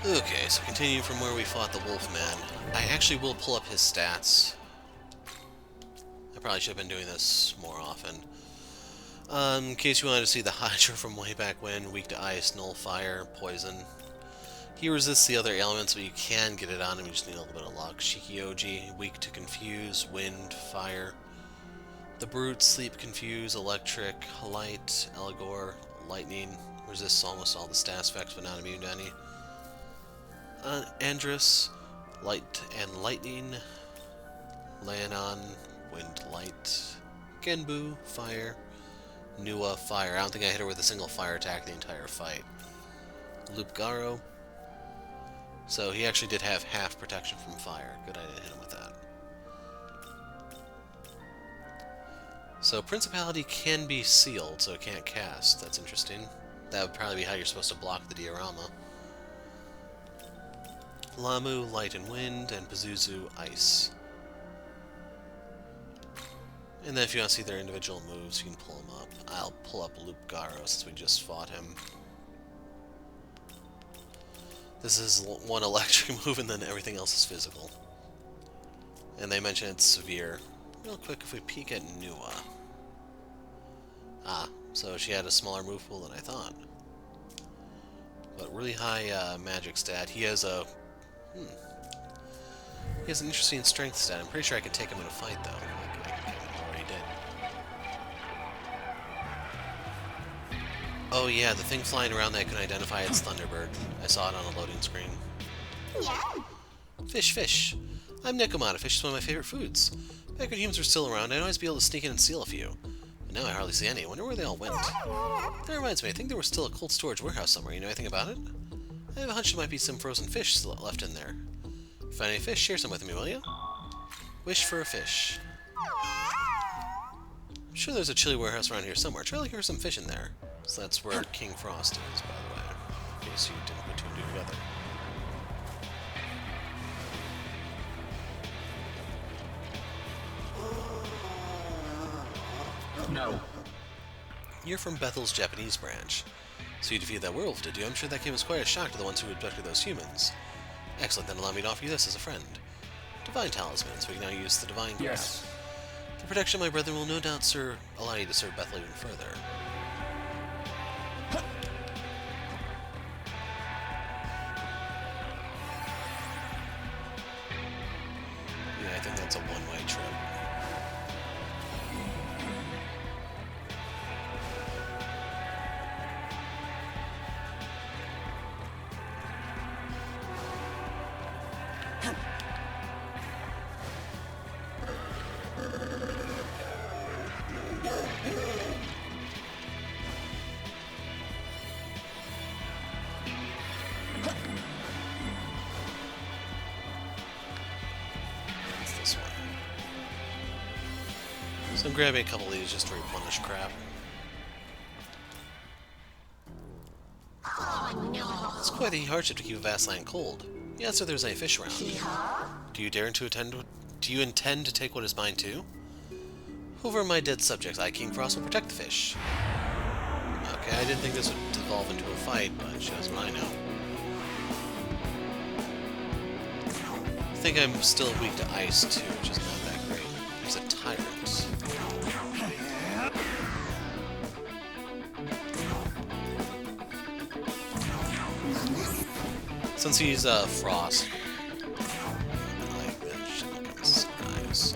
Okay, so continuing from where we fought the Wolfman, I actually will pull up his stats. I probably should have been doing this more often. In case you wanted to see the Hydra from way back when, weak to ice, null, fire, poison. He resists the other elements, but you can get it on him, you just need a little bit of luck. Shikioji, weak to confuse, wind, fire. The Brute, sleep, confuse, electric, light, Eligor, lightning. Resists almost all the stats effects, but not immune to any. Andrus, light and lightning. Lanon, wind, light. Genbu, fire. Nua, fire. I don't think I hit her with a single fire attack the entire fight. Lupgaro. So he actually did have half protection from fire. Good I didn't hit him with that. So Principality can be sealed, so it can't cast. That's interesting. That would probably be how you're supposed to block the diorama. Lamu, light and wind, and Pazuzu, ice. And then if you want to see their individual moves, you can pull them up. I'll pull up Lupgaro since we just fought him. This is one electric move and then everything else is physical. And they mention it's severe. Real quick, if we peek at Nua. Ah, so she had a smaller move pool than I thought. But really high magic stat. He has a... He has an interesting strength stat. I'm pretty sure I can take him in a fight, though. I already did. Oh yeah, the thing flying around that I can identify it's Thunderbird. I saw it on a loading screen. Yeah. Fish, fish. I'm Nekomata. Fish is one of my favorite foods. Back when humans were still around, I'd always be able to sneak in and steal a few. But now I hardly see any. I wonder where they all went. That reminds me, I think there was still a cold storage warehouse somewhere. You know anything about it? I have a hunch there might be some frozen fish still left in there. If you find any fish, share some with me, will you? Wish for a fish. I'm sure there's a chili warehouse around here somewhere. Try looking for some fish in there. So that's where King Frost is, by the way. In case you didn't put two and two together. No. You're from Bethel's Japanese branch. So you defeated that werewolf, did you? I'm sure that came as quite a shock to the ones who abducted those humans. Excellent, then allow me to offer you this as a friend. Divine Talisman, so we can now use the Divine Grip. Yes. The protection of my brethren will no doubt allow you to serve Bethel even further. Yeah, I think that's a one-way trip. This way. So I'm grabbing a couple of these just to replenish crap. It's quite a hardship to keep a vast land cold. You asked if there was any fish around. Do you intend to take what is mine too? Over my dead subjects, I, King Frost, will protect the fish. Okay, I didn't think this would devolve into a fight, but it shows what I know. I think I'm still weak to ice too, which is not that great. He's a tyrant. Since he's frost, like that shouldn't come as a surprise.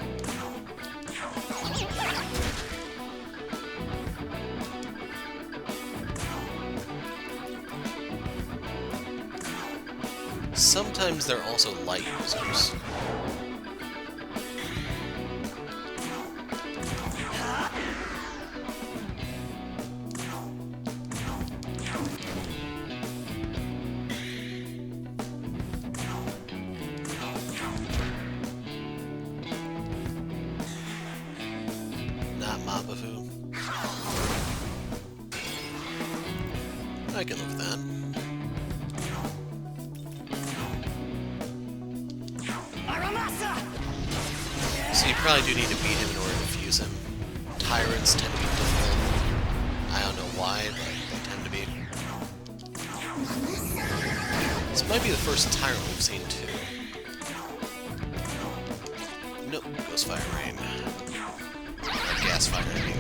Sometimes they're also light users. Not Mabafu. I can live with that. So you probably do need to beat him in order to fuse him. Tyrants tend to be difficult. I don't know why, but they tend to be. This might be the first tyrant we've seen, too. Nope, Ghost Fire Rain. Or Gas Fire, I mean.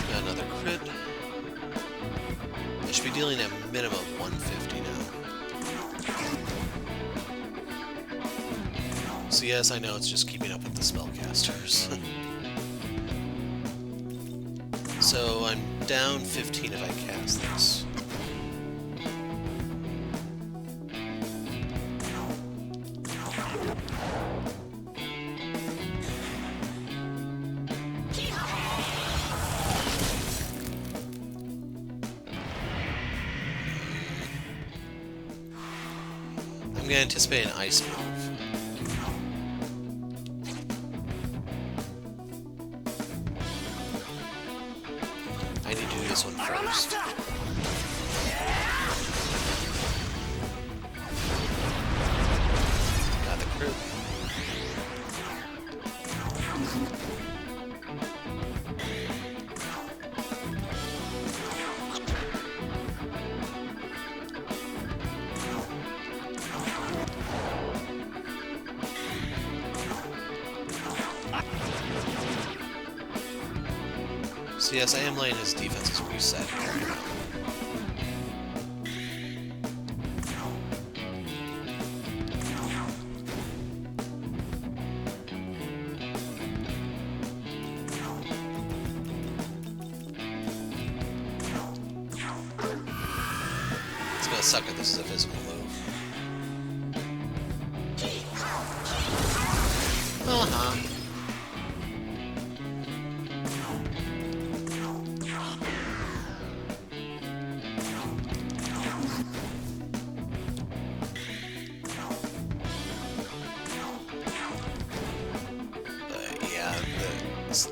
Got another crit. I should be dealing a minimum of 150 now. So yes, I know it's just keeping up with the spellcasters. So I'm down 15 if I cast this. I'm going to anticipate an ice move. I need to do this one first. Got the crit. So yes, I am letting his defenses reset here. It's gonna suck if this is a physical move. Uh-huh.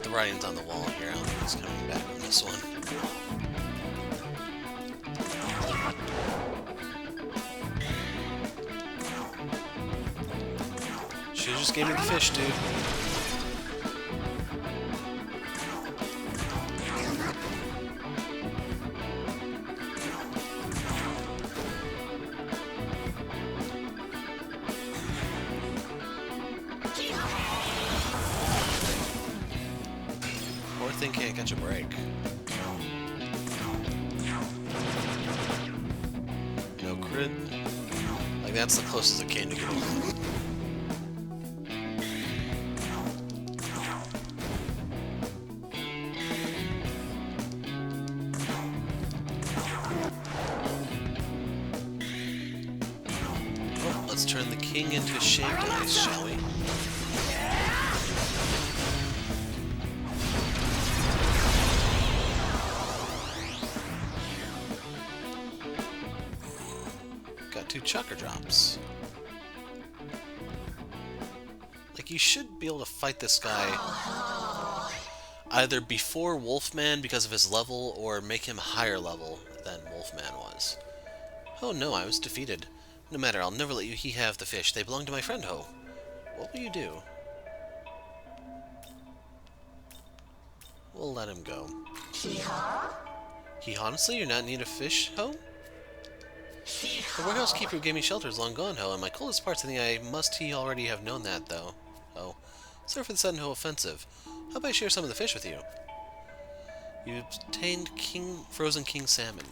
The writing's on the wall here. I don't think he's coming back on this one. Should've just gave me the fish, dude. Thing can't catch a break. No crit. Like, that's the closest it came to getting one. Well, let's turn the king into shaved ice, shall we? Two chakra drops. Like, you should be able to fight this guy either before Wolfman because of his level, or make him higher level than Wolfman was. Oh no, I was defeated. No matter, I'll never let he have the fish. They belong to my friend Ho. What will you do? We'll let him go. He honestly, you're not in need of fish, Ho? The warehouse keeper who gave me shelter is long gone, Ho, and my coldest parts think he already have known that, though. Oh. Sorry for the sudden Ho offensive. How about I share some of the fish with you? You obtained frozen king salmon.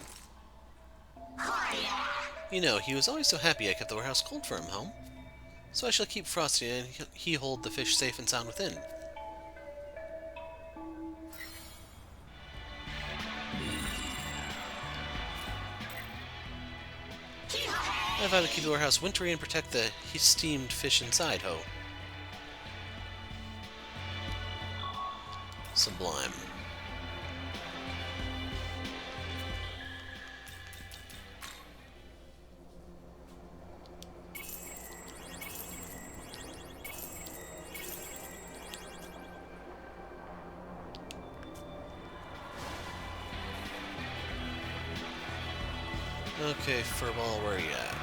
You know, he was always so happy I kept the warehouse cold for him, Ho. So I shall keep Frosty and he hold the fish safe and sound within. I vow to keep the warehouse wintry and protect the steamed fish inside, Ho. Sublime. Okay, Furball, where are you at?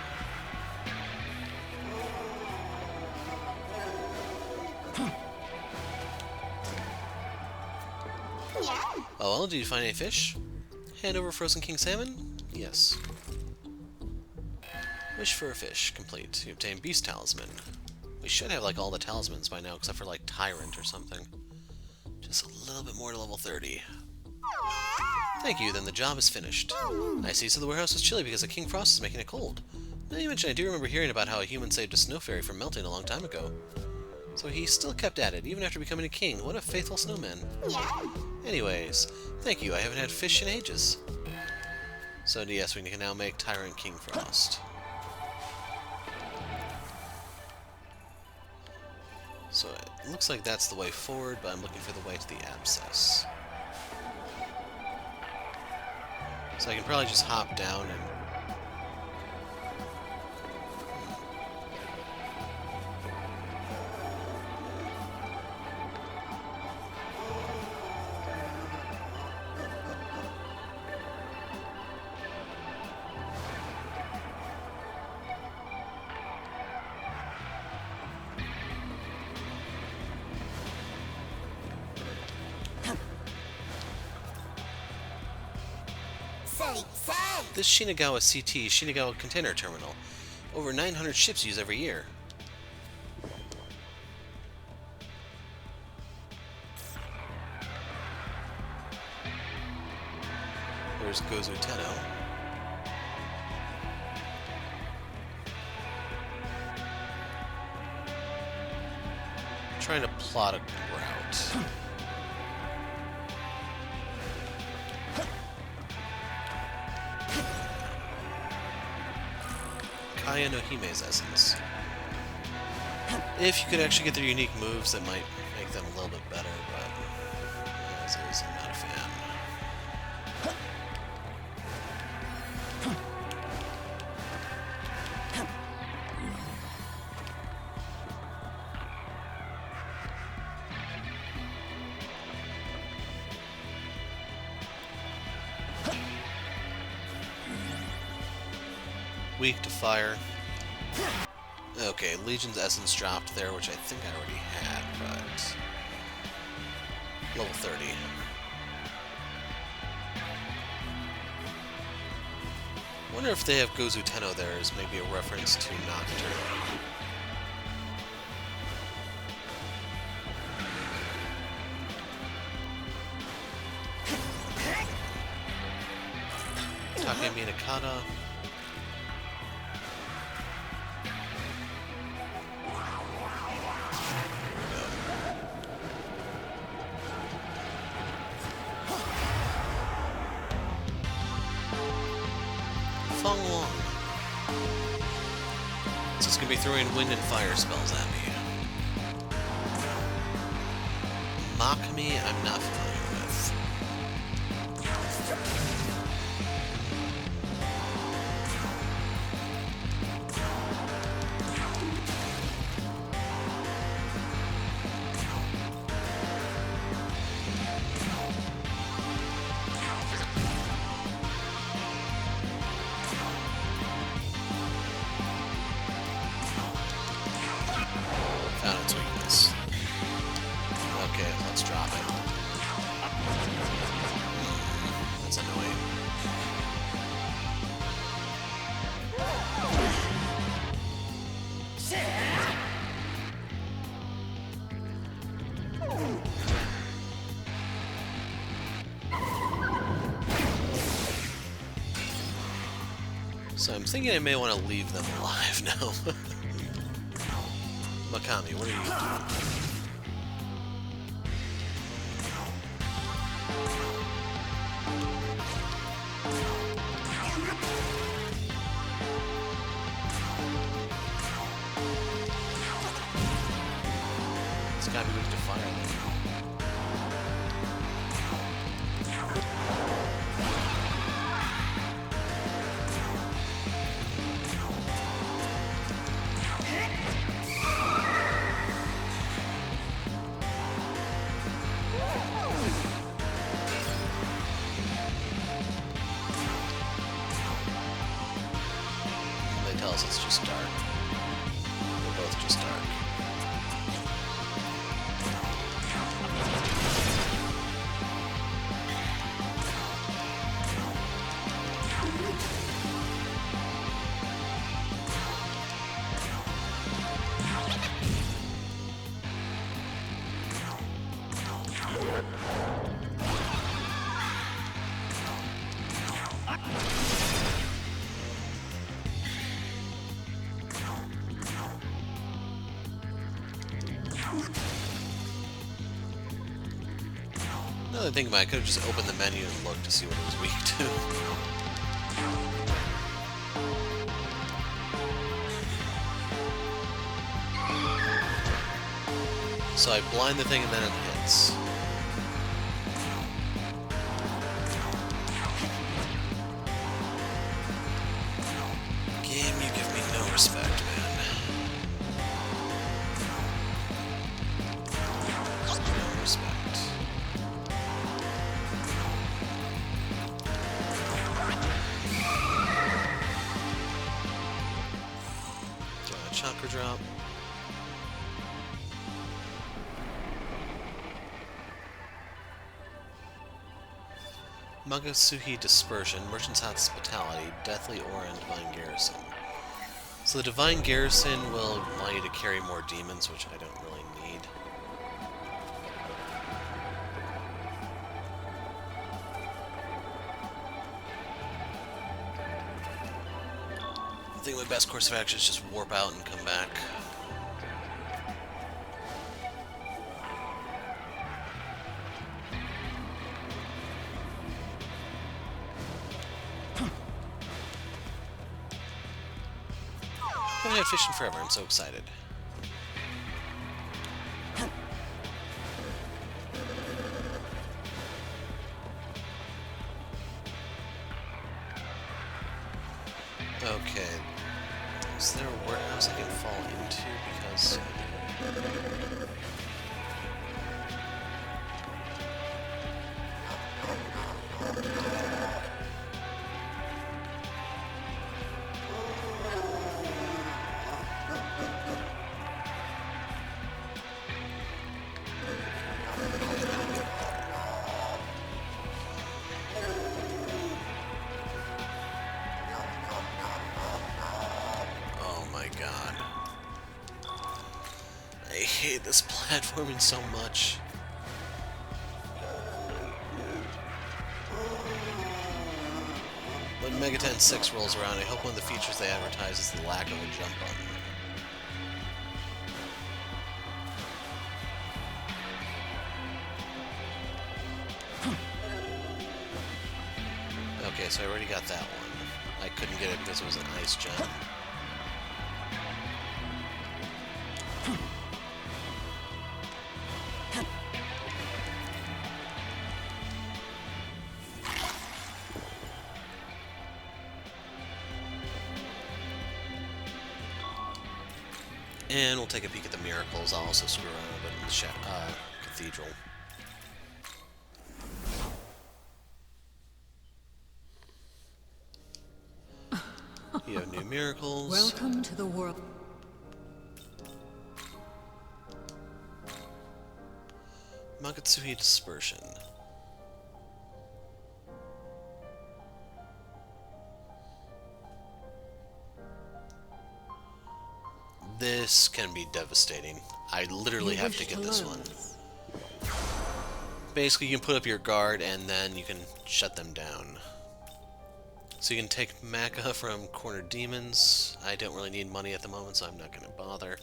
Oh well, did you find any fish? Hand over frozen king salmon? Yes. Wish for a fish. Complete. You obtain beast talisman. We should have like all the talismans by now, except for like Tyrant or something. Just a little bit more to level 30. Thank you, then the job is finished. I see, so the warehouse is chilly because the King Frost is making it cold. Now you mention, I do remember hearing about how a human saved a snow fairy from melting a long time ago. So he still kept at it, even after becoming a king. What a faithful snowman. Anyways, thank you, I haven't had fish in ages. So yes, we can now make Tyrant King Frost. So it looks like that's the way forward, but I'm looking for the way to the abscess. So I can probably just hop down and... This Shinagawa CT, Shinagawa Container Terminal. Over 900 ships used every year. There's Gozu Tenno. Trying to plot a route. Kaya no Hime's essence. If you could actually get their unique moves, that might make them a little bit better, but as is, I'm not a fan. Weak to fire. Okay, Legion's essence dropped there, which I think I already had, but... level 30. Wonder if they have Gozu Tenno there as maybe a reference to Nocturne. Takemi Nakata. So it's going to be throwing wind and fire spells at me. Mock Me, I'm not familiar with. Found its weakness. Okay, let's drop it. That's annoying. So I'm thinking I may want to leave them alive now. Makami, what are you doing? It's gotta be weak to fire then. else, it's just dark. They're both just dark. Another thing about it, I could have just opened the menu and looked to see what it was weak to. So I blind the thing and then it hits. Game, you give me no respect, man. No respect. Chakra drop. Magatsuhi Dispersion, Merchant's Hospitality, Deathly Aura, and Divine Garrison. So the Divine Garrison will allow you to carry more demons, which I don't really need. I think my best course of action is just warp out and come back. I haven't had fishing forever, I'm so excited. Okay. Is there a warehouse I can fall into? Because... I hate this platforming so much. When Mega Ten 6 rolls around, I hope one of the features they advertise is the lack of a jump button. Okay, so I already got that one. I couldn't get it because it was an ice gem. And we'll take a peek at the miracles. I'll also screw around a bit in the cathedral. You have new miracles. Welcome to the world. Magatsuhi Dispersion. This can be devastating. I literally have to get this one. Basically, you can put up your guard and then you can shut them down. So you can take Maka from cornered demons. I don't really need money at the moment, so I'm not going to bother.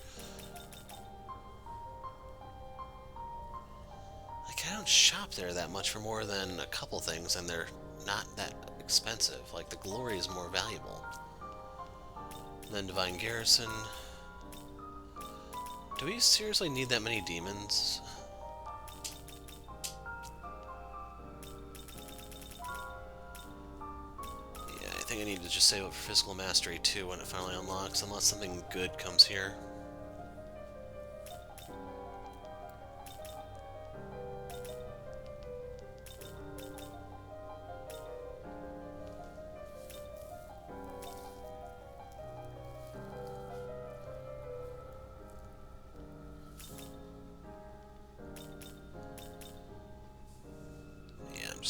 I don't shop there that much for more than a couple things, and they're not that expensive. Like, the glory is more valuable. And then Divine Garrison. Do we seriously need that many demons? Yeah, I think I need to just save up for Physical Mastery 2 when it finally unlocks, unless something good comes here.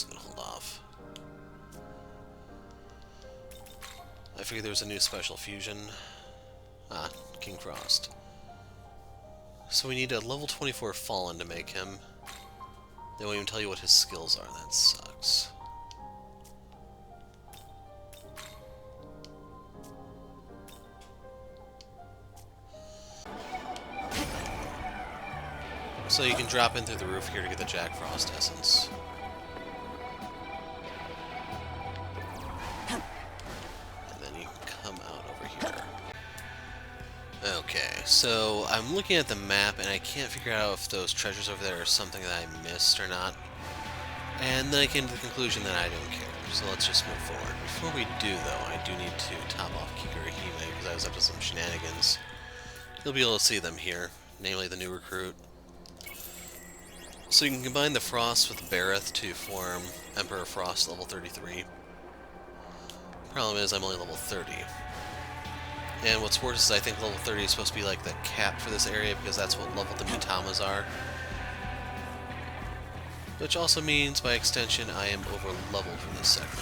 just gonna hold off. I figured there was a new special fusion. Ah, King Frost. So we need a level 24 Fallen to make him. They won't even tell you what his skills are. That sucks. So you can drop in through the roof here to get the Jack Frost essence. And then you can come out over here. Okay, so I'm looking at the map and I can't figure out if those treasures over there are something that I missed or not. And then I came to the conclusion that I don't care, so let's just move forward. Before we do, though, I do need to top off Kikurihime because I was up to some shenanigans. You'll be able to see them here, namely the new recruit. So you can combine the Frost with Bareth to form Emperor Frost level 33. Problem is, I'm only level 30. And what's worse is I think level 30 is supposed to be like the cap for this area because that's what level the Mitamas are. Which also means, by extension, I am over-leveled for this segment.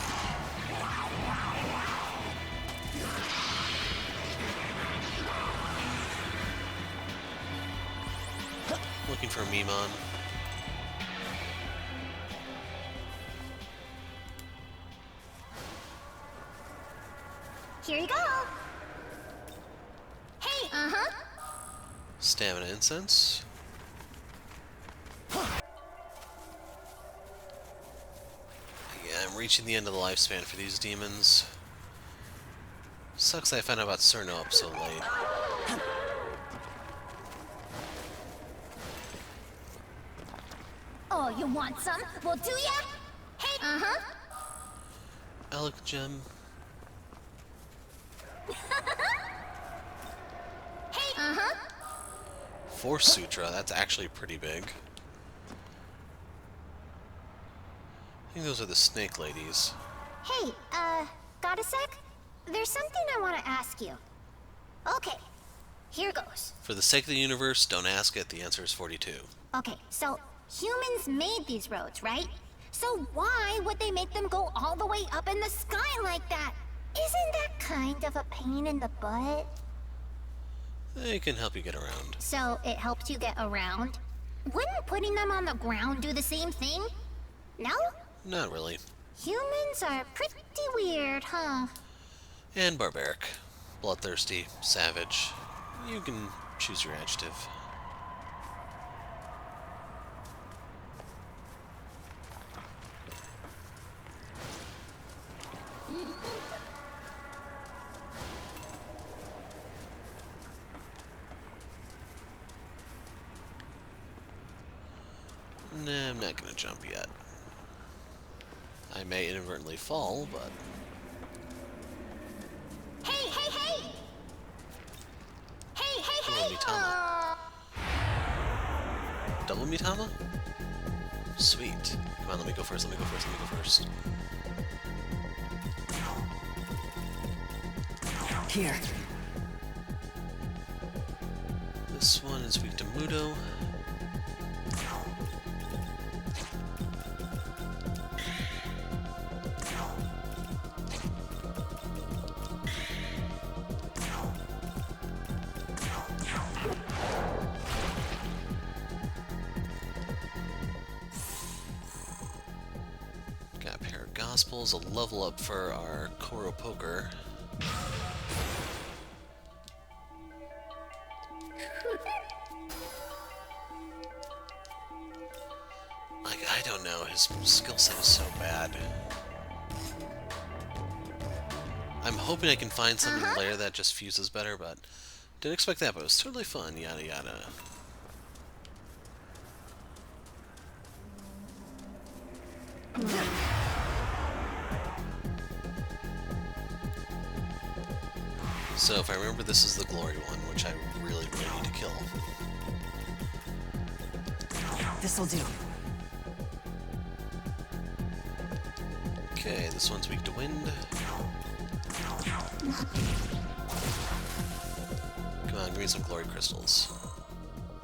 Looking for a Mimon. Here you go. Hey, Stamina Incense. I'm reaching the end of the lifespan for these demons. Sucks I found out about Cerno up so late. Oh, you want some? Well, do ya? Hey, Alec Gem. Hey, Force Sutra, that's actually pretty big. I think those are the snake ladies. Hey, got a sec? There's something I want to ask you. Okay, here goes. For the sake of the universe, don't ask it, the answer is 42. Okay, so humans made these roads, right? So why would they make them go all the way up in the sky like that? Isn't that kind of a pain in the butt? They can help you get around. So it helps you get around? Wouldn't putting them on the ground do the same thing? No? Not really. Humans are pretty weird, huh? And barbaric. Bloodthirsty. Savage. You can choose your adjective. Nah, I'm not gonna jump yet. I may inadvertently fall, but... Hey, hey, hey! Hey, hey, Double hey! Mitama. Double Mitama? Sweet. Come on, let me go first, let me go first, let me go first. Here. This one is weak to Mudo. Got a pair of Gospels, a level up for our Koro Poker. Like, I don't know, his skill set is so bad. I'm hoping I can find something later that just fuses better, but didn't expect that, but it was totally fun, yada yada. So if I remember, this is the glory one, which I really, really need to kill. This'll do. Okay, this one's weak to wind. Come on, give me some glory crystals.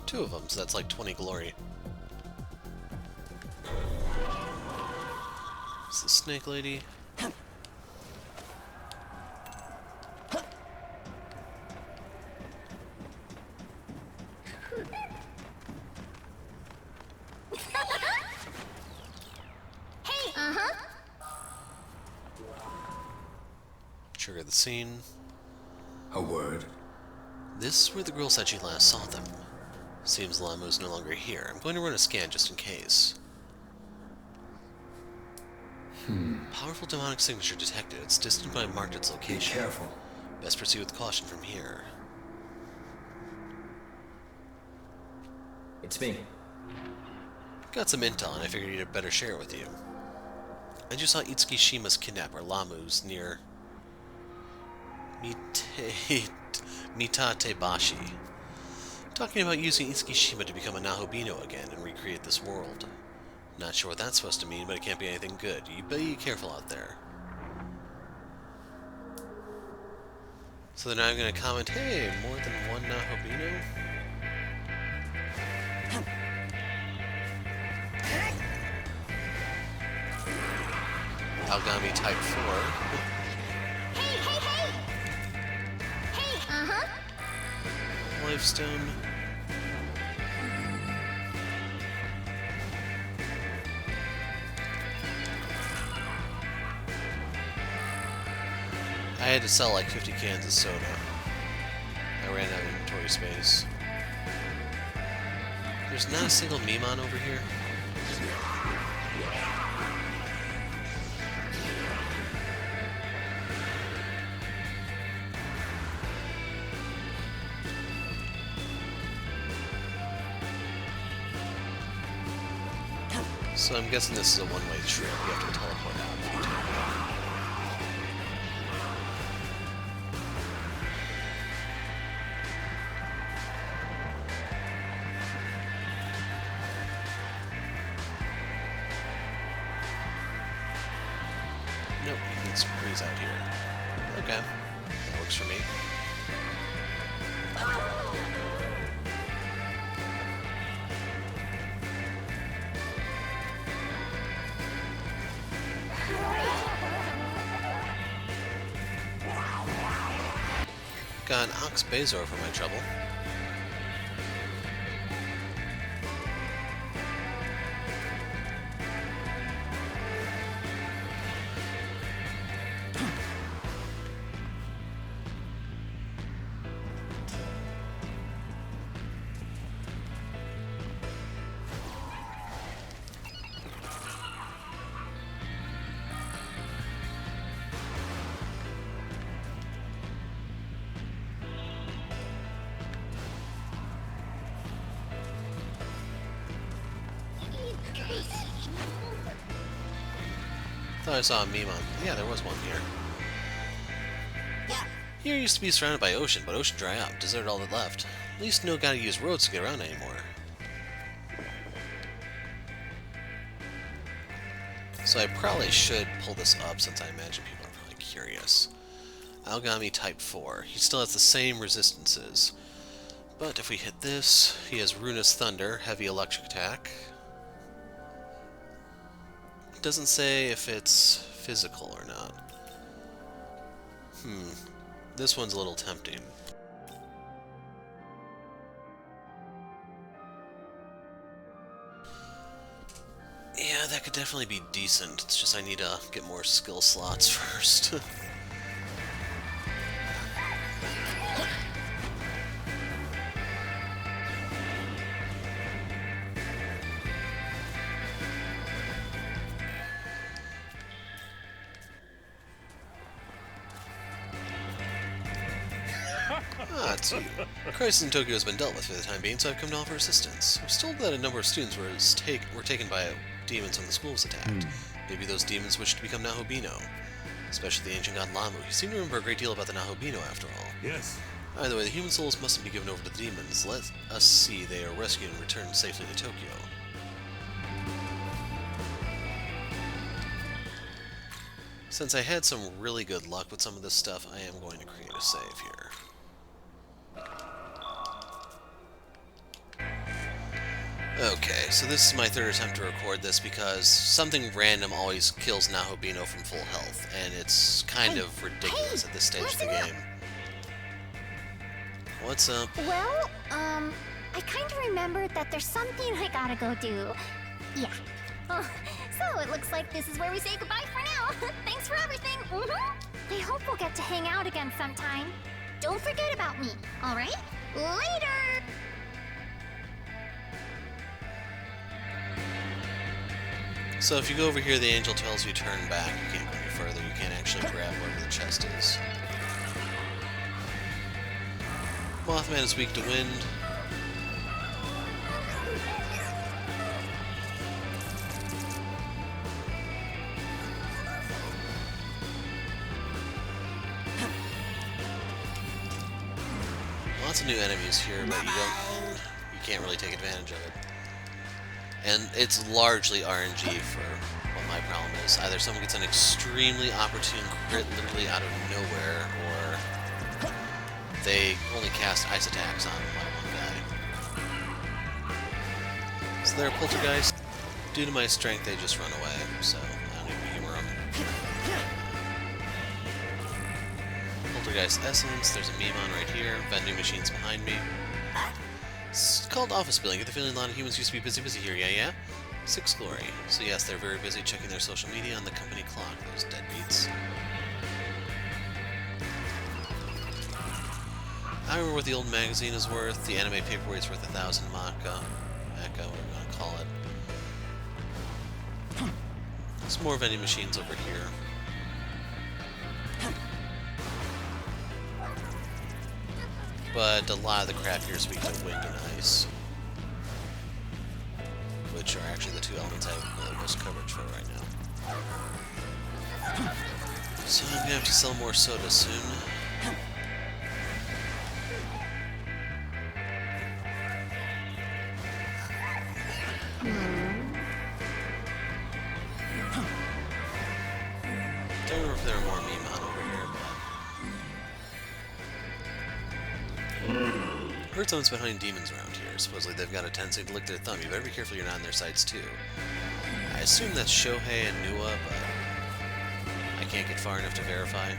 2 of them, so that's like 20 glory. It's the snake lady. Hey, uh-huh. Trigger the scene. A word? This is where the girl said she last saw them. Seems Lamu's no longer here. I'm going to run a scan just in case. Powerful demonic signature detected. It's distant but I marked its Be location. careful. Best proceed with caution from here. It's me. Got some intel and I figured I'd better share it with you. I just saw Itsuki Shima's kidnapper, Lamu's, near Mitatebashi. Talking about using Itsuki Shima to become a Nahobino again and recreate this world. Not sure what that's supposed to mean, but it can't be anything good. You be careful out there. So they're now going to comment, hey, more than one Nahobino? Algami Type 4. Hey, hey, hey! Hey, uh-huh. Lifestone. I had to sell like 50 cans of soda. I ran out of inventory space. There's not a single Mimon over here. So I'm guessing this is a one-way trip. You have to teleport out of Utopia. Nope, you can squeeze out here. Okay, that works for me. Got an Ox Bezor for my trouble. Thought I saw a Mimon. Yeah, there was one here. Here used to be surrounded by ocean, but ocean dry up, deserted all that left. At least no gotta use roads to get around anymore. So I probably should pull this up since I imagine people are probably curious. Algami Type 4. He still has the same resistances. But if we hit this, he has Ruinous Thunder, Heavy Electric Attack. It doesn't say if it's physical or not. This one's a little tempting. Yeah, that could definitely be decent. It's just I need to get more skill slots first. Ah, it's you. Crisis in Tokyo has been dealt with for the time being, so I've come to offer assistance. I was told that a number of students were taken by demons when the school was attacked. Maybe those demons wish to become Nahobino. Especially the ancient god Lamu. He seemed to remember a great deal about the Nahobino, after all. Yes. Either way, the human souls mustn't be given over to the demons. Let us see they are rescued and returned safely to Tokyo. Since I had some really good luck with some of this stuff, I am going to create a save here. Okay. Okay, so this is my third attempt to record this because something random always kills Nahobino from full health, and it's kind of ridiculous at this stage of the listen game. What's up? Well, I kind of remembered that there's something I gotta go do. Yeah. Oh, so it looks like this is where we say goodbye for now. Thanks for everything. I hope we'll get to hang out again sometime. Don't forget about me, alright? Later! So if you go over here, the angel tells you turn back. You can't go any further. You can't actually grab wherever the chest is. Mothman is weak to wind. Lots of new enemies here, but you can't really take advantage of it. And it's largely RNG for what my problem is. Either someone gets an extremely opportune crit literally out of nowhere, or they only cast ice attacks on my one guy. So they're a poltergeist. Due to my strength, they just run away, so I don't even humor them. Poltergeist Essence, there's a Memon right here, vending machines behind me. It's called office building. Get the feeling a lot of humans used to be busy here, yeah? 6 glory. So yes, they're very busy checking their social media on the company clock, those deadbeats. I remember what the old magazine is worth. The anime paperweight's worth 1,000 Maka, whatever you want to call it. Some more vending machines over here. But a lot of the crap here is weak to wind and ice, which are actually the two elements I have the most coverage for right now. So I'm gonna have to sell more soda soon. Don't remember if there are more Memon over here, but I heard someone's been hunting demons around here. Supposedly they've got a tendency to lick their thumb. You better be careful you're not on their sides too. I assume that's Shohei and Nua, but I can't get far enough to verify.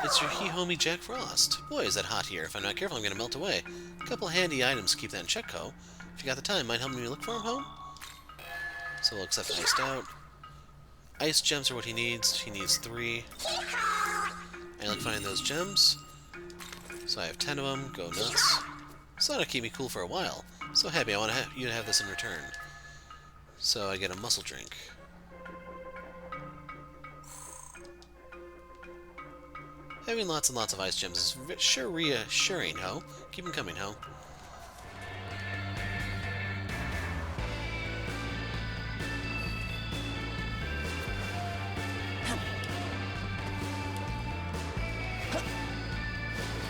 It's your he-homie Jack Frost. Boy, is that hot here. If I'm not careful, I'm gonna melt away. A couple handy items to keep that in check, ho. If you got the time, mind helping me look for him, ho? So we'll accept iced out. Ice gems are what he needs. He needs 3. I like finding those gems. So I have 10 of them. Go nuts. So that'll keep me cool for a while. So happy I want you to have this in return. So I get a muscle drink. Having lots and lots of ice gems is sure reassuring, ho. Keep them coming, ho.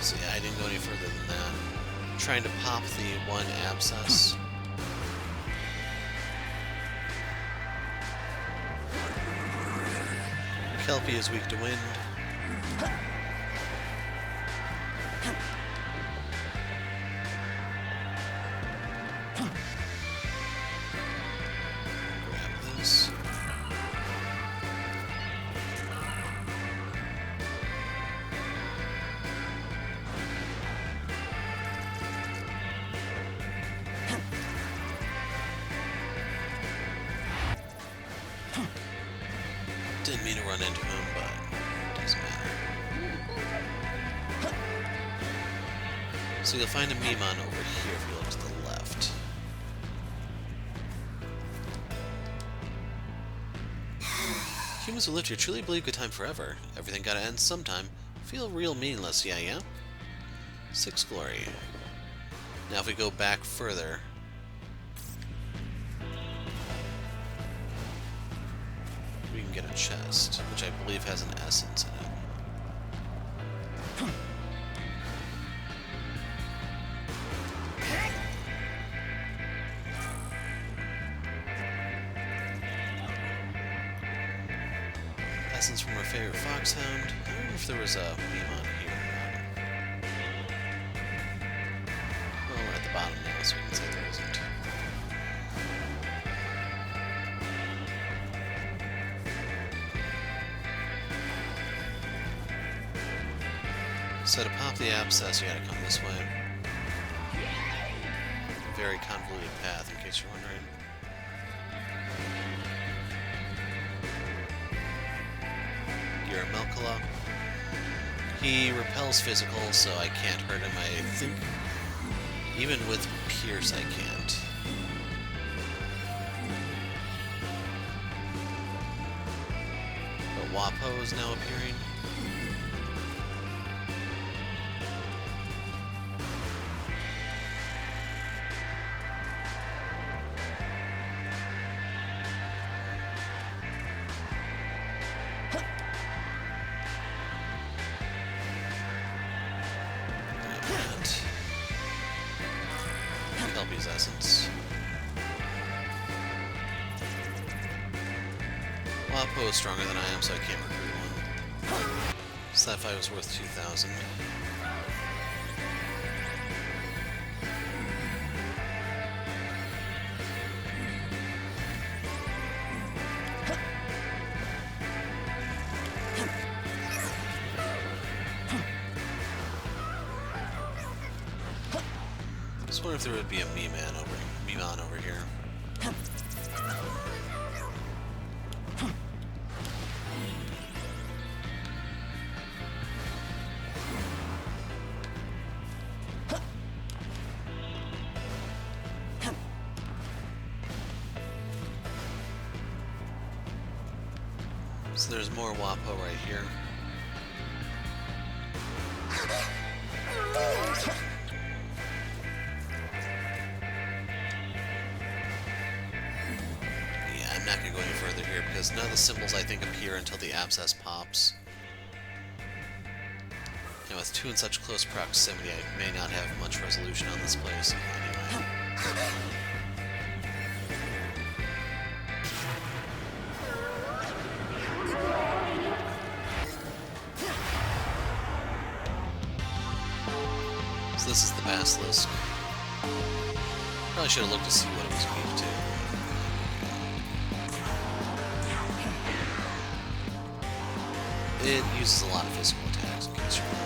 So yeah, I didn't go any further than that. I'm trying to pop the one abscess. Kelpie is weak to wind. Grab this. Didn't mean to run into him, but it doesn't matter. So you'll find a Memon over here if you look to the left. Humans who lived here truly believe good time forever. Everything gotta end sometime. Feel real meaningless, yeah? 6 glory. Now if we go back further... we can get a chest, which I believe has an essence in it. lessons from our favorite foxhound. I don't know if there was a meme on here or not. Well, we're at the bottom now, so we can say there isn't. So to pop the abscess, you gotta come this way. Very convoluted path, in case you're wondering. You're a Melkala. He repels physical, so I can't hurt him, I think. Even with Pierce, I can't. But Wapo is now appearing. Kelpie's essence. Wapo is stronger than I am, so I can't recruit one. So that fight was worth 2,000. I just wonder if there would be a Mimon over here. So there's more Wapo right here. I'm not going to go any further here because none of the symbols I think appear until the abscess pops. And with two in such close proximity, I may not have much resolution on this place anyway. So this is the basilisk. Probably should have looked to see what it was weak to. It uses a lot of physical attacks, in case you're wondering.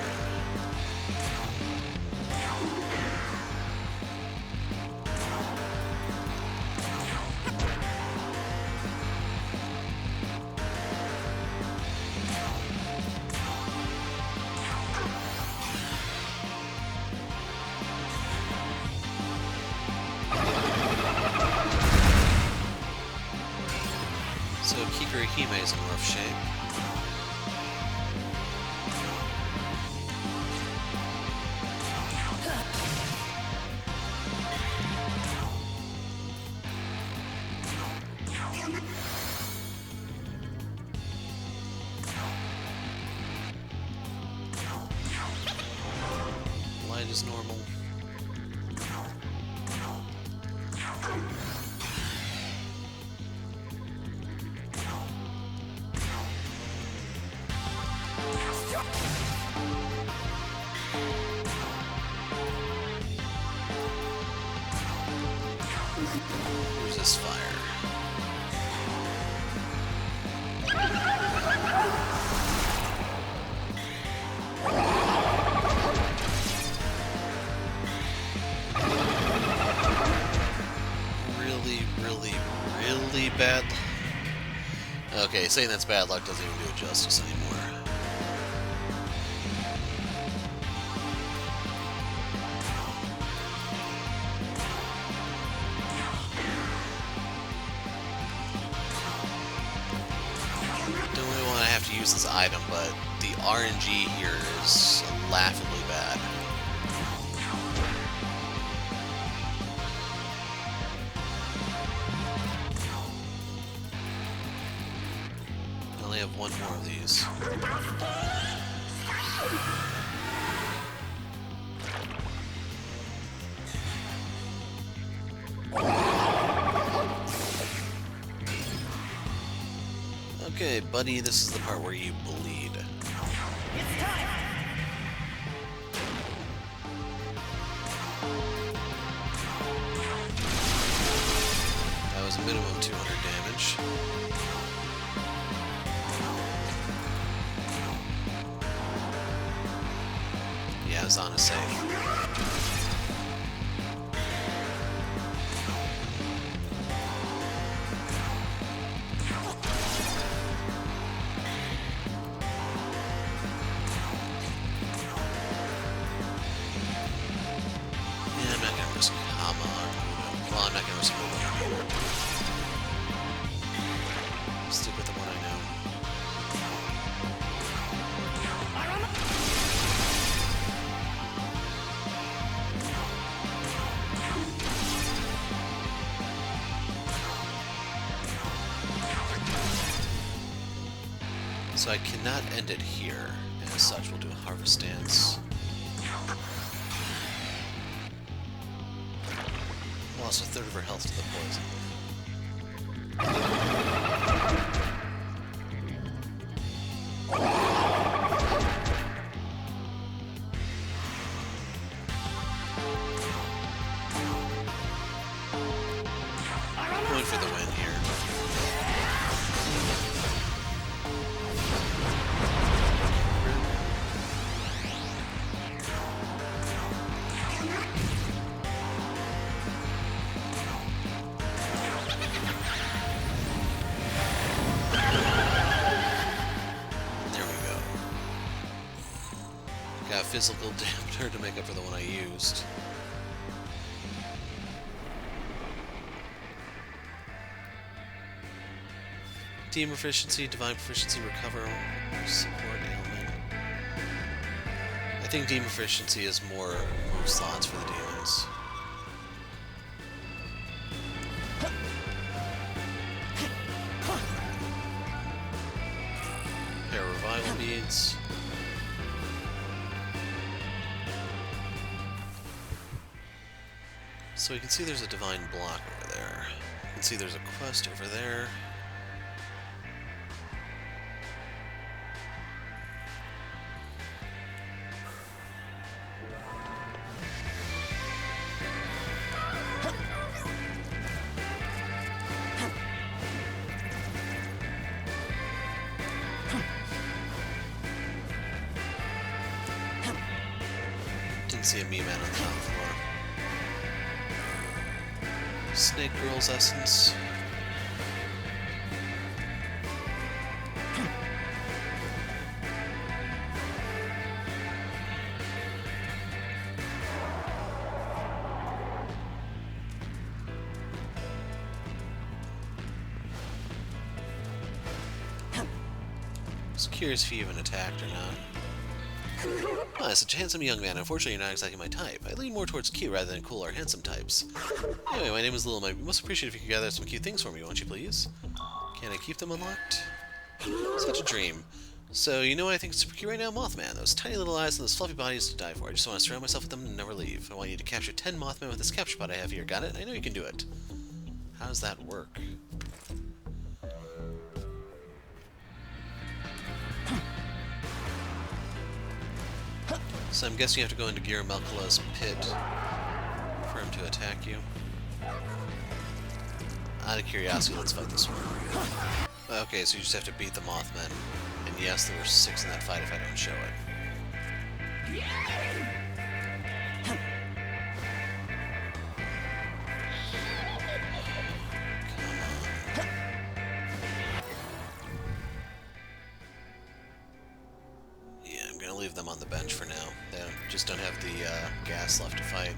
So Kikurihime is in rough shape. Light is normal. Resist fire. Really bad. Okay, saying that's bad luck doesn't even do it justice anymore. Don't really want to have to use this item, but the RNG here is laughably bad. I only have one more of these. Okay, buddy, this is the part where you bleed. It's time! That was a minimum 200 damage. Yeah, Zana's safe. Yeah, I'm not gonna risk Hama on Udo. Well, I'm not gonna risk Udo on Udo. Stick with the one I know. So I cannot end it here, and as such, we'll do a Harvest Dance. Lost a third of her health to the poison. Going for the win here. There we go. Got physical dampener to make up for the one I used. Demon Proficiency, Divine Proficiency, Recover, Support, Ailment. I think Demon Proficiency is more move slots for the demons. Pair of Revival Beads. So you can see there's a Divine Block over there. You can see there's a quest over there. Didn't see a me man on the top floor. Snake Girl's Essence. I was curious if he even attacked or not. Ah, such a handsome young man. Unfortunately, you're not exactly my type. I lean more towards cute rather than cool or handsome types. Anyway, my name is Lil. I'd be most appreciative if you could gather some cute things for me, won't you please? Can I keep them unlocked? Such a dream. So, you know what I think is super cute right now? Mothman. Those tiny little eyes and those fluffy bodies to die for. I just want to surround myself with them and never leave. I want you to capture 10 Mothman with this capture pod I have here. Got it? I know you can do it. How does that work? So I'm guessing you have to go into Gira Melkala's pit for him to attack you. Out of curiosity, let's fight this one. Okay, so you just have to beat the Mothman. And yes, there were 6 in that fight if I don't show it. Come on. Yeah, I'm gonna leave them on the bench for now. They just don't have the gas left to fight.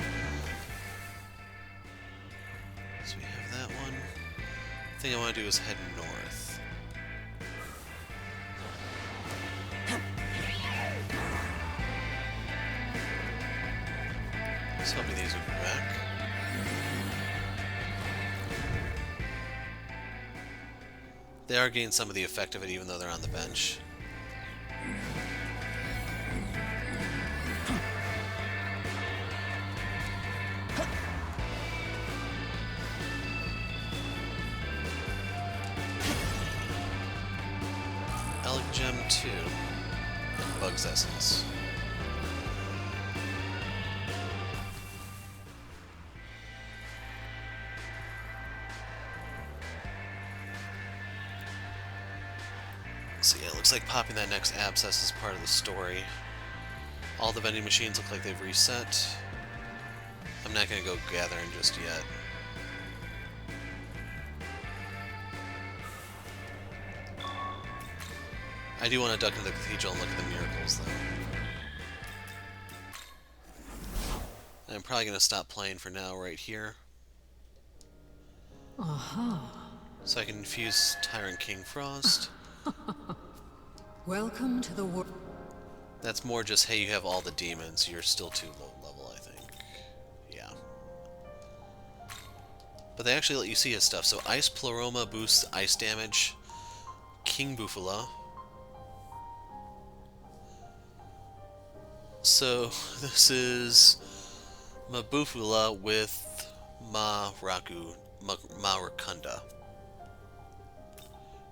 So we have that one. The thing I want to do is head north. So hoping these will be back. They are getting some of the effect of it even though they're on the bench. too. And Bug's Essence. So yeah, it looks like popping that next abscess is part of the story. All the vending machines look like they've reset. I'm not going to go gathering just yet. I do want to duck into the cathedral and look at the miracles, though. I'm probably going to stop playing for now right here. So I can infuse Tyrant King Frost. Welcome to the world. That's more just, hey, you have all the demons. You're still too low level, I think. Yeah. But they actually let you see his stuff. So Ice Pleroma boosts ice damage. King Bufula. So this is Mabufula with Rakunda.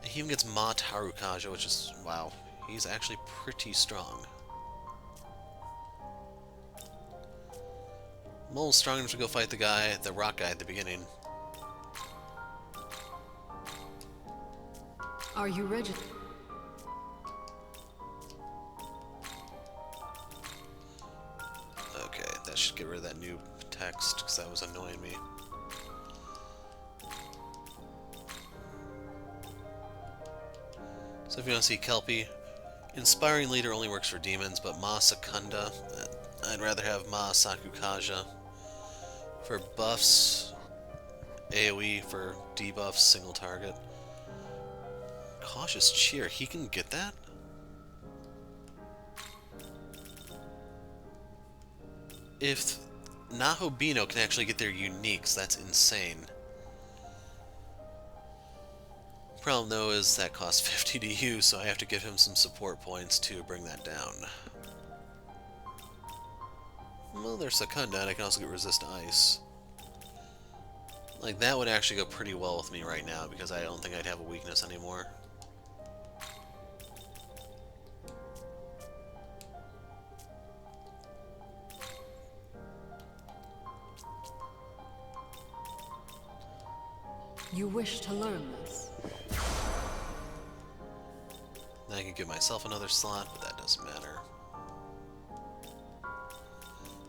He even gets Ma Tarukaja, which is, wow, he's actually pretty strong. Mole's strong enough to go fight the rock guy at the beginning. Are you ready? Okay, that should get rid of that new text, because that was annoying me. So if you want to see Kelpie, Inspiring Leader only works for demons, but Ma Secunda, I'd rather have Ma Sakukaja. For buffs, AoE, for debuffs, single target. Cautious Cheer, he can get that? If Nahobino can actually get their uniques, that's insane. Problem though is that costs 50 to use, so I have to give him some support points to bring that down. Well, there's Secunda, and I can also get Resist Ice. Like, that would actually go pretty well with me right now, because I don't think I'd have a weakness anymore. You wish to learn this? Then I can give myself another slot, but that doesn't matter.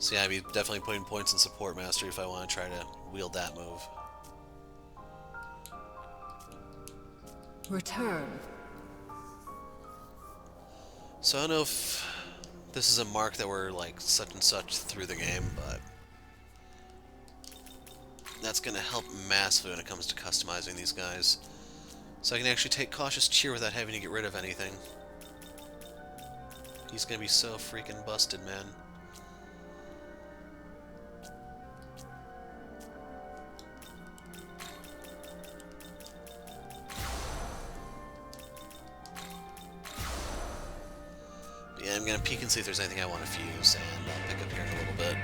So yeah, I'd be definitely putting points in Support Mastery if I want to try to wield that move. Return. So I don't know if this is a mark that we're like such and such through the game, but that's going to help massively when it comes to customizing these guys. So I can actually take Cautious Cheer without having to get rid of anything. He's going to be so freaking busted, man. Yeah, I'm going to peek and see if there's anything I want to fuse, and I'll pick up here in a little bit.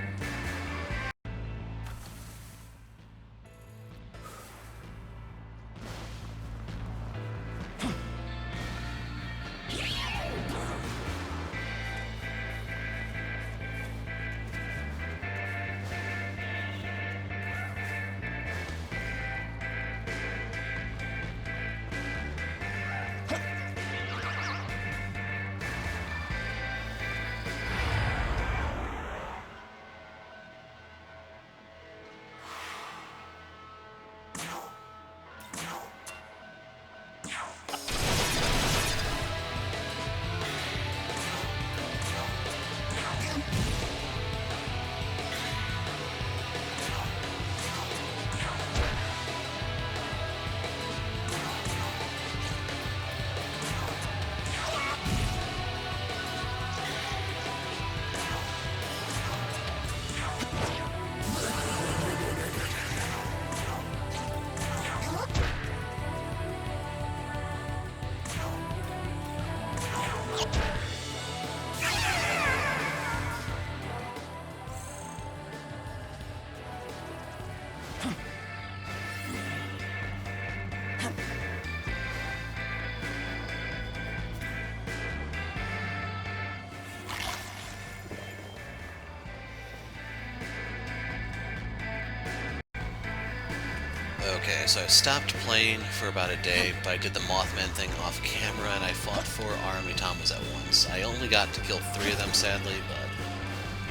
Okay, so I stopped playing for about a day, but I did the Mothman thing off camera, and I fought 4 Arumitamas at once. I only got to kill 3 of them, sadly, but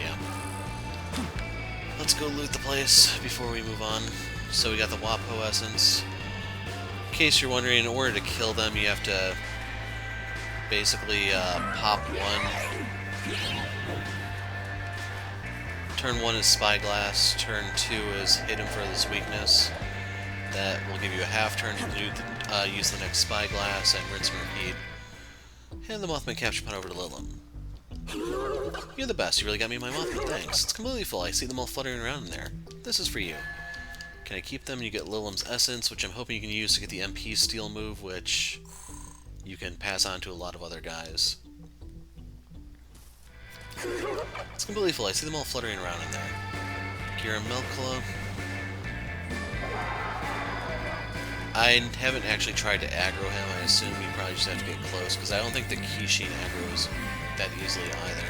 yeah. Let's go loot the place before we move on. So we got the Wapo Essence. In case you're wondering, in order to kill them, you have to basically pop 1. Turn 1 is Spyglass, turn 2 is hit him for this weakness. That will give you a half turn to use the next Spyglass and rinse and repeat. Hand the Mothman capture pun over to Lilim. You're the best, you really got me my Mothman, thanks. It's completely full, I see them all fluttering around in there. This is for you. Can I keep them? You get Lilim's Essence, which I'm hoping you can use to get the MP Steel move, which you can pass on to a lot of other guys. It's completely full, I see them all fluttering around in there. Kira Melkla. I haven't actually tried to aggro him. I assume you probably just have to get close, because I don't think the Kishin aggroes that easily either.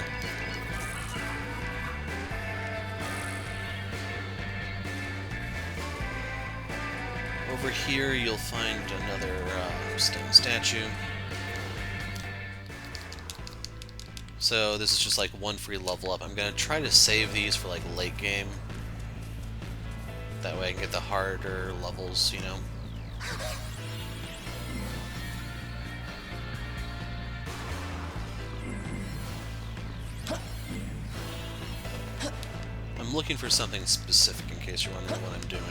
Over here, you'll find another stone statue. So this is just like 1 free level up. I'm going to try to save these for like late game. That way I can get the harder levels, you know. I'm looking for something specific in case you're wondering what I'm doing.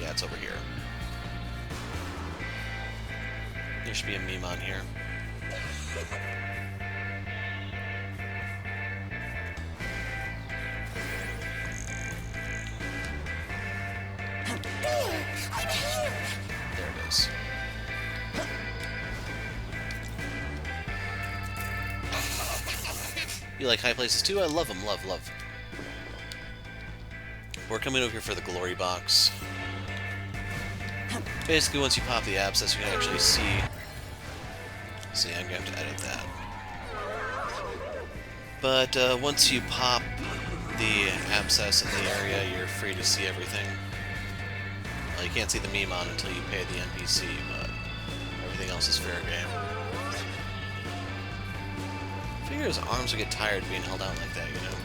Yeah, it's over here. There should be a meme on here. There it is. You like high places too? I love them. Love, love. We're coming over here for the glory box. Basically, once you pop the abscess, you can actually see... See, I'm going to have to edit that. But once you pop the abscess in the area, you're free to see everything. Well, you can't see the meme on until you pay the NPC, but everything else is fair game. I figure his arms would get tired being held out like that, you know?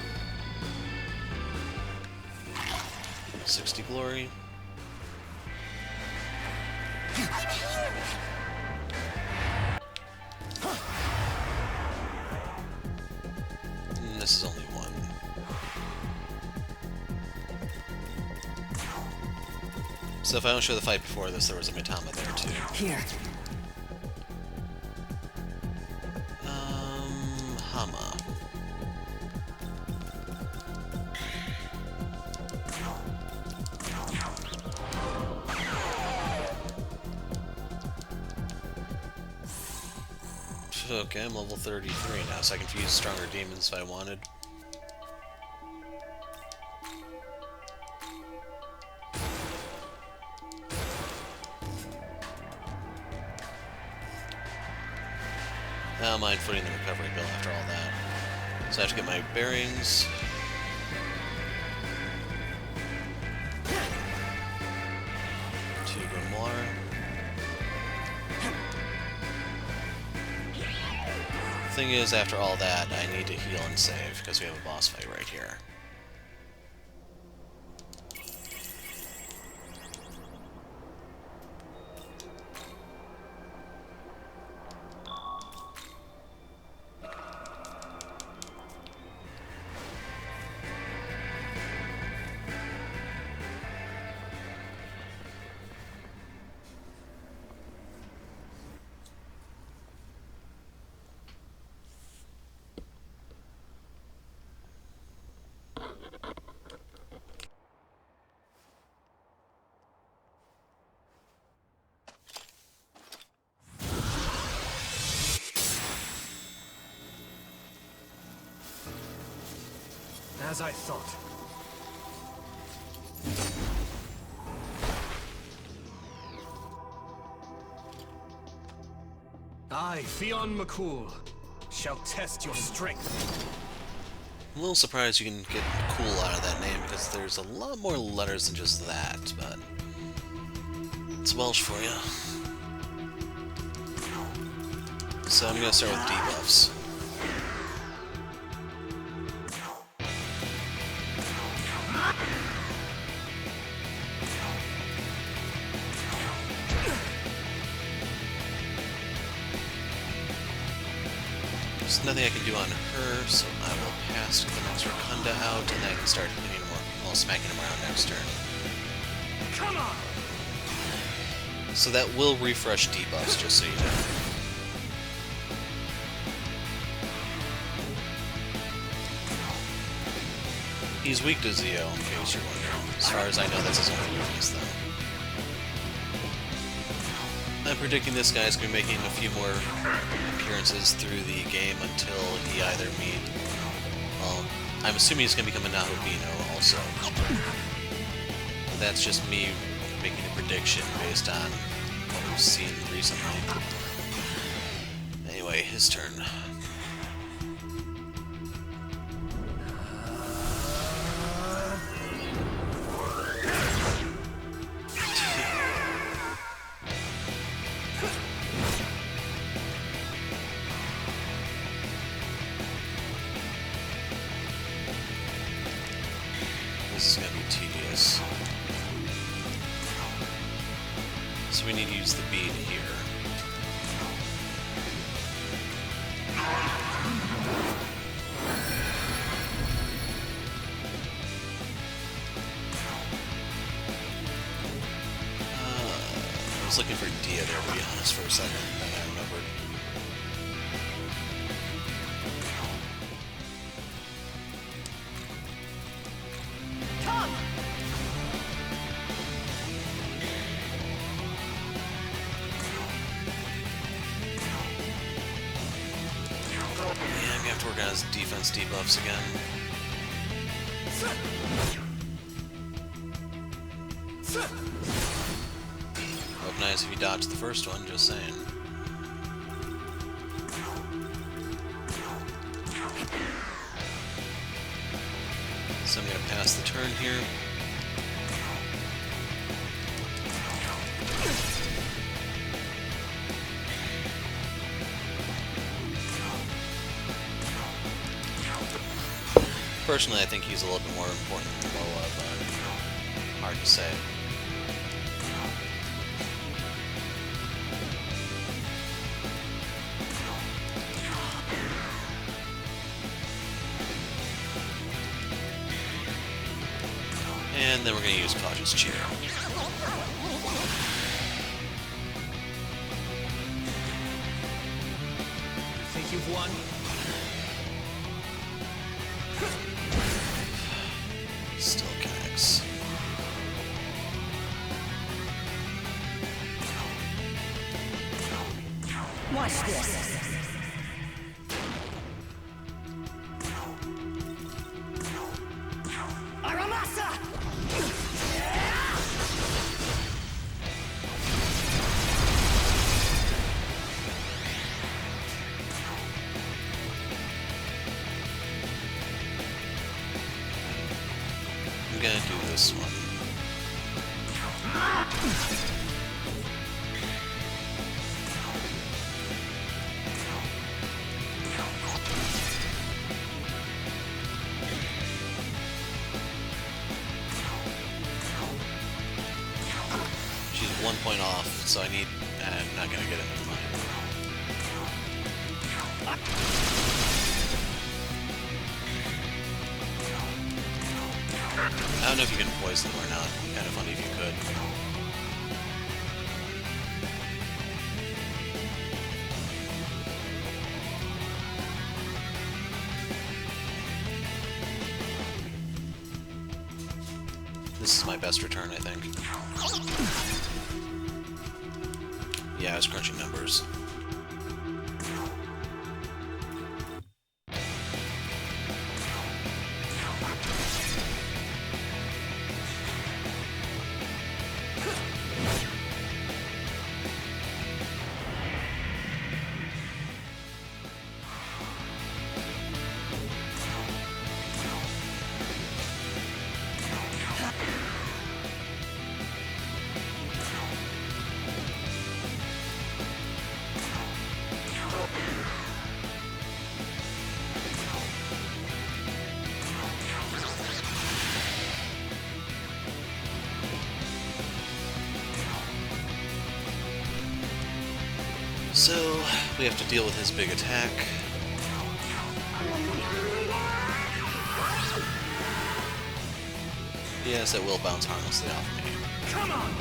60 glory. This is only 1. So if I don't show the fight before this, there was a Mitama there too. Here. Hama. Okay, I'm level 33 now, so I can use stronger demons if I wanted. I don't mind footing the recovery bill after all that. So I have to get my bearings. To Grimoire. Thing is, after all that, I need to heal and save, because we have a boss fight right here. As I thought. I, Fionn McCool, shall test your strength. I'm a little surprised you can get cool out of that name because there's a lot more letters than just that, but it's Welsh for you. So I'm gonna start with debuffs. There's nothing I can do on her, so I will pass the next Rotunda out, and then I can start hitting him while smacking him around next turn. Come on! So that will refresh debuffs, just so you know. He's weak to Zio, in case you're wondering. As far as I know, that's his only weakness, though. I'm predicting this guy's going to be making a few more appearances through the game until he either well, I'm assuming he's going to become a Nahobino also. That's just me making a prediction based on what we've seen recently. Anyway, his turn. This is going to be tedious. So we need to use the bead here. I was looking for Dia there, to be honest, for a second, and then I remembered. To work on his defense debuffs again. Would be nice if he dodged the first one, just saying. So I'm gonna pass the turn here. Personally, I think he's a little bit more important than Moa, but hard to say. And then we're going to use Cautious Cheer. You think you've won? Still connects. Watch this. Aramasa! I'm gonna do this one. She's 1 point off, so I need... I'm not gonna get it, never mind. I don't know if you can poison them or not. It'd be kind of funny if you could. This is my best return, I think. Yeah, I was crunching numbers. So, we have to deal with his big attack. Yes, it will bounce harmlessly off me. Come on!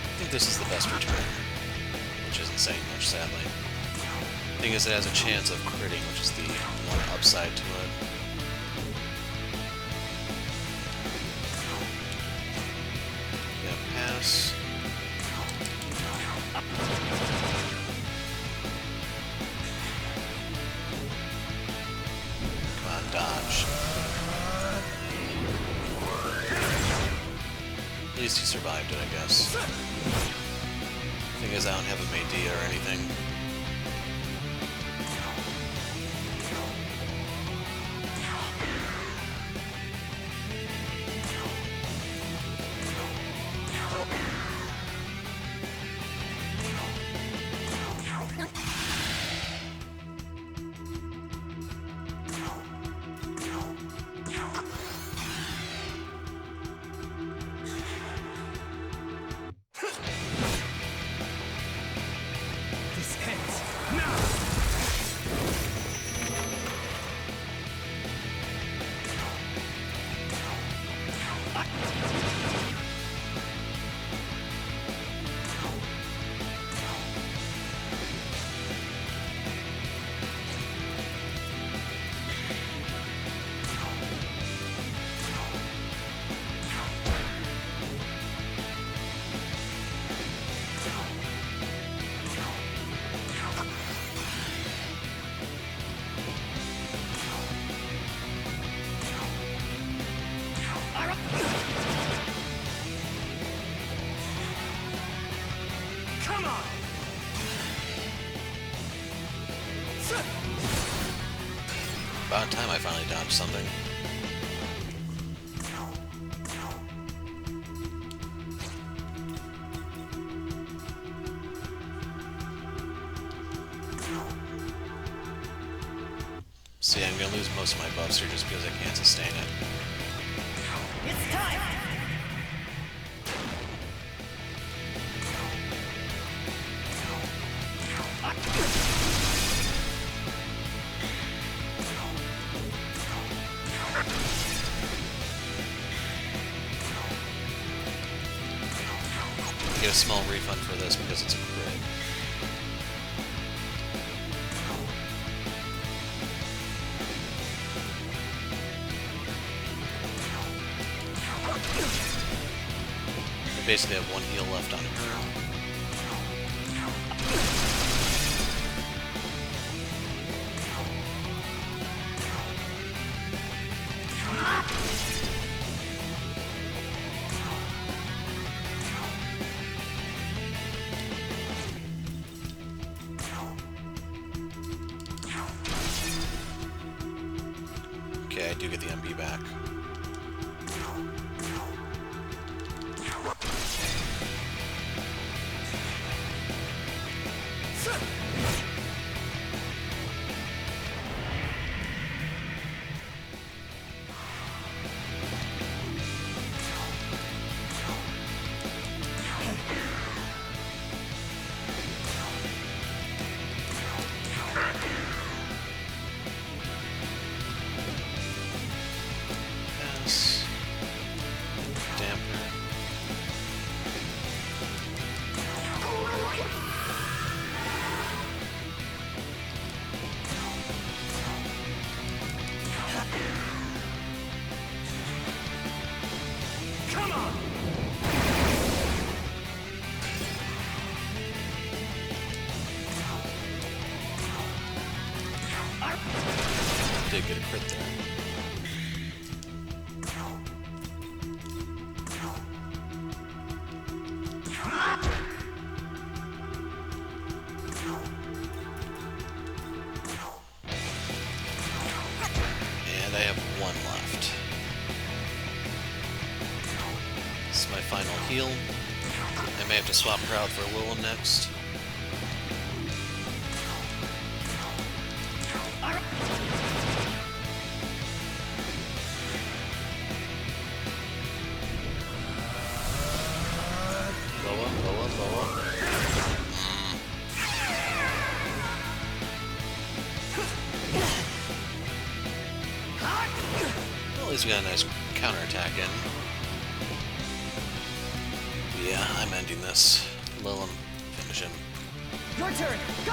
I think this is the best return, which isn't saying much, sadly. Thing is, it has a chance of critting, which is the one upside to it. Yeah, pass. Come on, dodge. At least he survived it, I guess. Thing is, I don't have a Medea or anything. This ends now! Come on! About time I finally dodged something. See, I'm gonna lose most of my buffs here just because I can't sustain it. It's time! I get a small refund for this because it's a crit. I basically have one heal left on her. Okay, I do get the MP back. Pass. Damper. Come on! Did get a crit there. And I have one left. heal. I may have to swap her out for Willem next. Lower. Well, at least we got a nice counterattack in. Yeah, I'm ending this. Willem, finish him. Your turn. Go!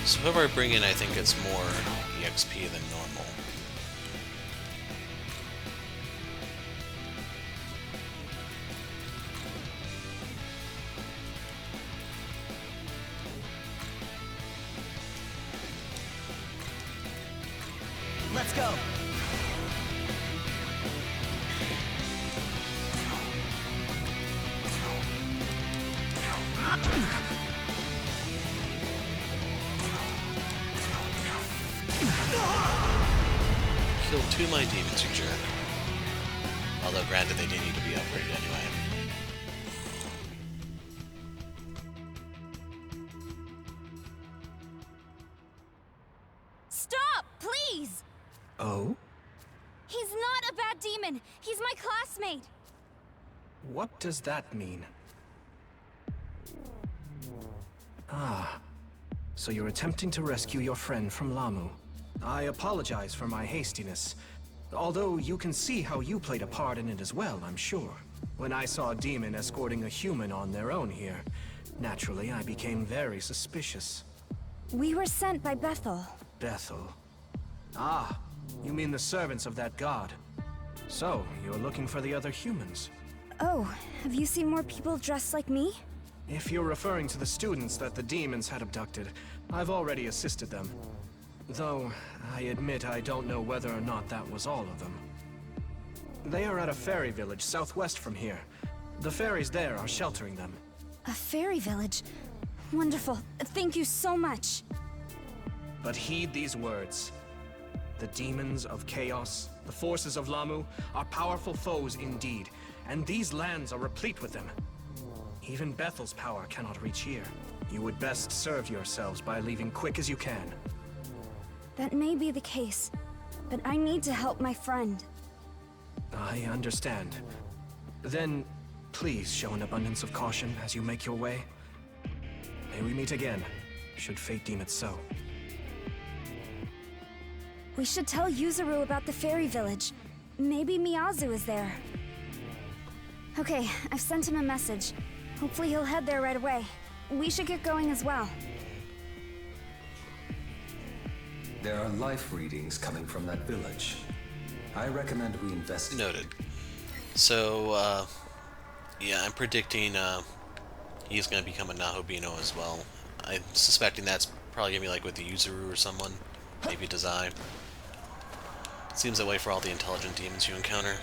So whoever I bring in, I think gets more EXP than normal. Let's go. Kill 2 of my demons, you jerk. Although, granted, they did need to be upgraded anyway. Stop, please! Oh? He's not a bad demon. He's my classmate. What does that mean? Ah, so you're attempting to rescue your friend from Lamu. I apologize for my hastiness, although you can see how you played a part in it as well, I'm sure. When I saw a demon escorting a human on their own here, naturally I became very suspicious. We were sent by Bethel. Bethel? Ah, you mean the servants of that god. So, you're looking for the other humans. Oh, have you seen more people dressed like me? If you're referring to the students that the demons had abducted, I've already assisted them. Though, I admit I don't know whether or not that was all of them. They are at a fairy village southwest from here. The fairies there are sheltering them. A fairy village? Wonderful. Thank you so much. But heed these words. The demons of chaos, the forces of Lamu, are powerful foes indeed, and these lands are replete with them. Even Bethel's power cannot reach here. You would best serve yourselves by leaving quick as you can. That may be the case, but I need to help my friend. I understand. Then, please show an abundance of caution as you make your way. May we meet again, should fate deem it so. We should tell Yuzuru about the fairy village. Maybe Miyazu is there. Okay, I've sent him a message. Hopefully he'll head there right away. We should get going as well. There are life readings coming from that village. I recommend we investigate. Noted. So, yeah, I'm predicting he's going to become a Nahobino as well. I'm suspecting that's probably going to be like with the Yuzuru or someone. Maybe Dazai. Seems that way for all the intelligent demons you encounter.